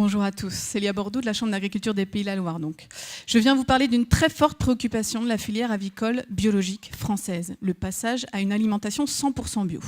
Bonjour à tous, Célia Bordeaux de la Chambre d'agriculture des Pays de la Loire. Je viens vous parler d'une très forte préoccupation de la filière avicole biologique française, le passage à une alimentation 100% bio.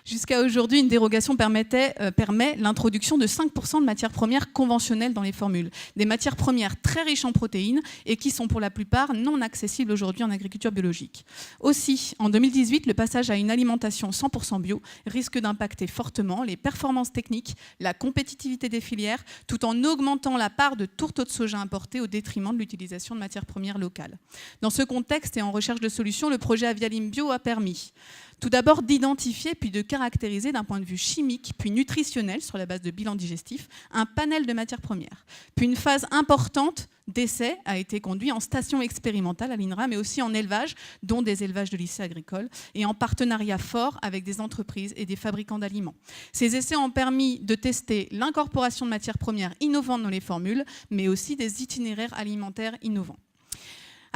Jusqu'à aujourd'hui, une dérogation permet l'introduction de 5% de matières premières conventionnelles dans les formules, des matières premières très riches en protéines et qui sont pour la plupart non accessibles aujourd'hui en agriculture biologique. Aussi, en 2018, le passage à une alimentation 100% bio risque d'impacter fortement les performances techniques, la compétitivité des filières, tout en augmentant la part de tourteaux de soja importés au détriment de l'utilisation de matières premières locales. Dans ce contexte et en recherche de solutions, le projet Avialim Bio a permis tout d'abord d'identifier puis de caractériser d'un point de vue chimique puis nutritionnel sur la base de bilan digestif un panel de matières premières. Puis une phase importante d'essai a été conduite en station expérimentale à l'INRA, mais aussi en élevage, dont des élevages de lycées agricoles, et en partenariat fort avec des entreprises et des fabricants d'aliments. Ces essais ont permis de tester l'incorporation de matières premières innovantes dans les formules, mais aussi des itinéraires alimentaires innovants.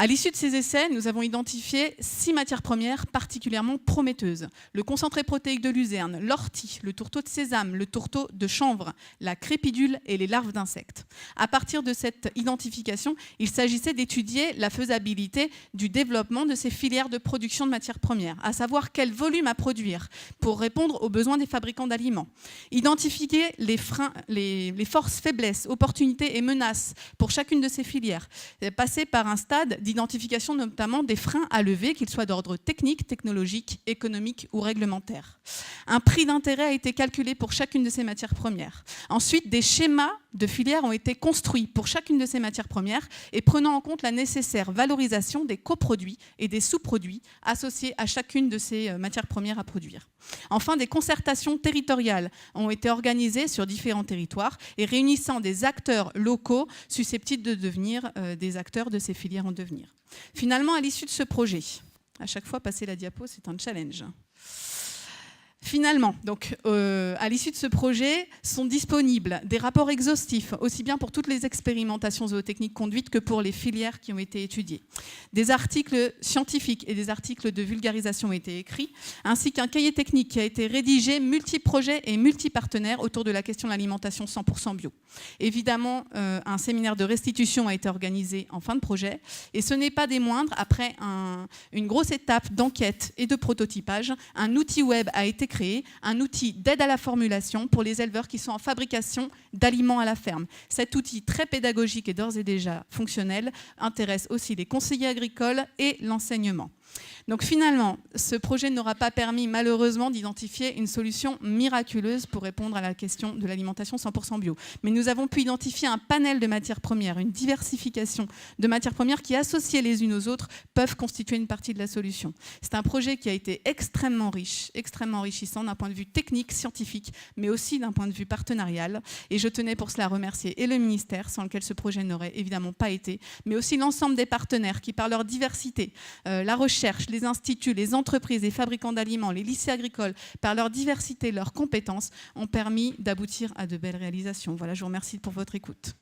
À l'issue de ces essais, nous avons identifié 6 matières premières particulièrement prometteuses. Le concentré protéique de luzerne, l'ortie, le tourteau de sésame, le tourteau de chanvre, la crépidule et les larves d'insectes. À partir de cette identification, il s'agissait d'étudier la faisabilité du développement de ces filières de production de matières premières, à savoir quel volume à produire pour répondre aux besoins des fabricants d'aliments. Identifier les freins, les forces, faiblesses, opportunités et menaces pour chacune de ces filières. Passer par un stade d'identification notamment des freins à lever, qu'ils soient d'ordre technique, technologique, économique ou réglementaire. Un prix d'intérêt a été calculé pour chacune de ces matières premières. Ensuite, des schémas de filières ont été construits pour chacune de ces matières premières et prenant en compte la nécessaire valorisation des coproduits et des sous-produits associés à chacune de ces matières premières à produire. Enfin, des concertations territoriales ont été organisées sur différents territoires et réunissant des acteurs locaux susceptibles de devenir des acteurs de ces filières en devenir. Finalement, à l'issue de ce projet, à chaque fois passer la diapo, c'est un challenge. Finalement, à l'issue de ce projet, sont disponibles des rapports exhaustifs, aussi bien pour toutes les expérimentations zootechniques conduites que pour les filières qui ont été étudiées. Des articles scientifiques et des articles de vulgarisation ont été écrits, ainsi qu'un cahier technique qui a été rédigé multi-projets et multi-partenaires autour de la question de l'alimentation 100% bio. Évidemment, un séminaire de restitution a été organisé en fin de projet, et ce n'est pas des moindres, après une grosse étape d'enquête et de prototypage, un outil web a été créé, un outil d'aide à la formulation pour les éleveurs qui sont en fabrication d'aliments à la ferme. Cet outil très pédagogique et d'ores et déjà fonctionnel intéresse aussi les conseillers agricoles et l'enseignement. Donc finalement, ce projet n'aura pas permis malheureusement d'identifier une solution miraculeuse pour répondre à la question de l'alimentation 100% bio. Mais nous avons pu identifier un panel de matières premières, une diversification de matières premières qui, associées les unes aux autres, peuvent constituer une partie de la solution. C'est un projet qui a été extrêmement riche, extrêmement enrichissant d'un point de vue technique, scientifique, mais aussi d'un point de vue partenarial. Et je tenais pour cela à remercier et le ministère, sans lequel ce projet n'aurait évidemment pas été, mais aussi l'ensemble des partenaires qui, par leur diversité, la recherche, les instituts, les entreprises, les fabricants d'aliments, les lycées agricoles, par leur diversité, leurs compétences, ont permis d'aboutir à de belles réalisations. Voilà, je vous remercie pour votre écoute.